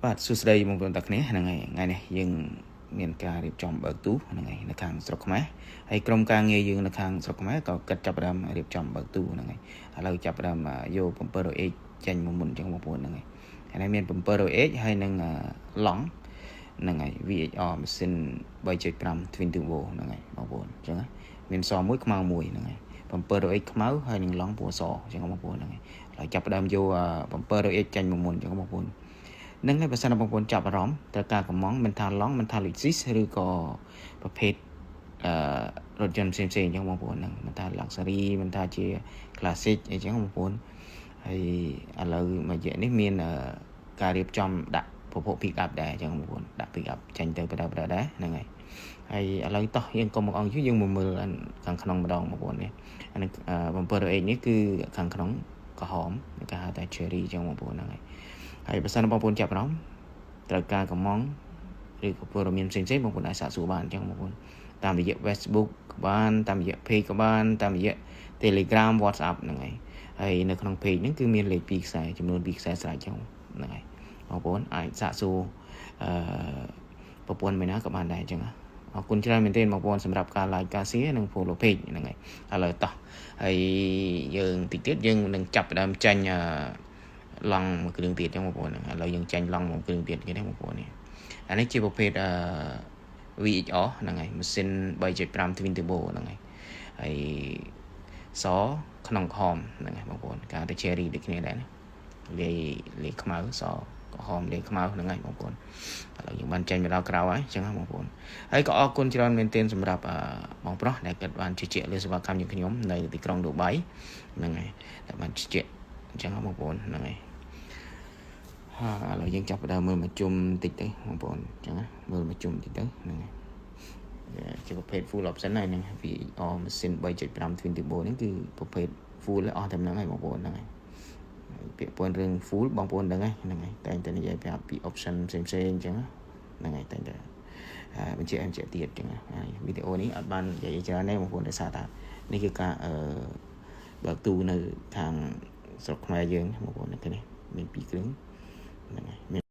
បាទសួស្តីបងប្អូនទាំងគ្នាហ្នឹងហើយថ្ងៃនេះយើងមានការរៀបចំបើកទូហ្នឹងហើយនៅខាងស្រុកខ្មែរហើយក្រុមការងារយើងនៅខាងស្រុកខ្មែរក៏គិតចាប់ផ្ដើមរៀបចំបើកទូហ្នឹងហើយឥឡូវចាប់ផ្ដើមយក700H ចេញមកមុនចឹងបងប្អូនហ្នឹងហើយហើយមាន 700H ហើយនឹងឡង់ហ្នឹងហើយ VHR ម៉ាស៊ីន 3.5 Twin Turbo ហ្នឹងហើយបងប្អូនចឹងមានសមួយខ្មៅមួយហ្នឹងហើយ 700H ខ្មៅហើយនឹងឡង់ពណ៌សចឹងបងប្អូនហ្នឹងហើយឥឡូវចាប់ផ្ដើមយក 700H ចេញមកមុនចឹងបងប្អូននឹងហើយបើសិនបងប្អូនចាប់អារម្មណ៍ត្រូវការកំងមិនថាឡង់មិនថា Lexus ឬក៏ប្រភេទរថយន្តផ្សេងៗអញ្ចឹងបងប្អូនហ្នឹងមិនថា Luxury មិនថាជា Classic អីចឹងបងប្អូនហើយឥឡូវមួយរយៈនេះមានការរៀបចំដាក់ពពក pick up ដែរអញ្ចឹងបងប្អូនដាក់ pick up ចេញទៅបដដែរហ្នឹងហើយឥឡូវតោះយើងកុំមកអង្គយើងមកមើលខាងក្នុងម្ដងបងប្អូននេះអានេះ700Hនេះគឺខាងក្នុងក្រហមគេហៅថា cherry អញ្ចឹងបងប្អូនហ្នឹងហើយបើសិនបងប្អូនចាប់អារម្មណ៍ត្រូវការកំងឬក៏ព័ត៌មានផ្សេងៗបងប្អូនអាចសាកសួរបានអញ្ចឹងបងប្អូនតាមរយៈ Facebook ក៏បានតាមរយៈ page ក៏បានតាមរយៈ Telegram WhatsApp ហ្នឹងហើយនៅក្នុង page ហ្នឹងគឺមានលេខ2ខ្សែចំនួន2ខ្សែស្រេចអញ្ចឹងហ្នឹងហើយបងប្អូនអាចសាកសួរប្រព័ន្ធមួយណាក៏បានដែរអញ្ចឹងអរគុណច្រើនមែនទែនបងប្អូនសម្រាប់ការ like ការ share និង follow page ហ្នឹងហើយឥឡូវតោះហើយយើងតិចទៀតយើងនឹងចាប់ផ្ដើមចាញ់ឡង់មួយគ្រឿងទៀតចឹងបងប្អូនឥឡូវយើងចាញ់ឡង់មួយគ្រឿងទៀតគេនេះបងប្អូននេះអានេះជាប្រភេទVHR ហ្នឹងហើយម៉ាស៊ីន 3.5 Twin Turbo ហ្នឹងហើយសក្នុងក្រហមហ្នឹងហើយបងប្អូនការទៅ cherry ដូចគ្នាដែរលាយខ្មៅសក្រហមលាយខ្មៅហ្នឹងហើយបងប្អូនឥឡូវយើងបានចាញ់មកដល់ក្រៅហើយចឹងហ្នឹងបងប្អូនហើយក៏អរគុណច្រើនមែនទែនសម្រាប់បងប្រុសដែលគាត់បានជជែកលើសេវាកម្មយើងខ្ញុំនៅទីក្រុងឌូបៃហ្នឹងហើយដែលបានជជែកអញ្ចឹងបងប្អូនហ្នឹងហើយឥឡូវយើងចាប់ផ្ដើមមើលមកជុំតិចទៅបងប្អូនអញ្ចឹងមើលមកជុំតិចទៅហ្នឹងហើយជាប្រភេទ full option ហើយហ្នឹង VHR ម៉ាស៊ីន 3.5 Twin Turbo នេះគឺប្រភេទ full អស់តែហ្នឹងហើយបងប្អូនហ្នឹងហើយពាក្យពន្ធរឿង full បងប្អូនដឹងហ្នឹងហើយតែងតែនិយាយប្រាប់ពី option ផ្សេងៗអញ្ចឹងហ្នឹងហើយតែងតែបញ្ជាក់ទៀតអញ្ចឹងហើយវីដេអូនេះអត់បាននិយាយច្រើនទេបងប្អូនដោយសារថានេះគឺការបើកទូនៅខាងស្រុកខ្មែរយើងបងប្អូននេះមាន2គ្រឿងហ្នឹងហើយ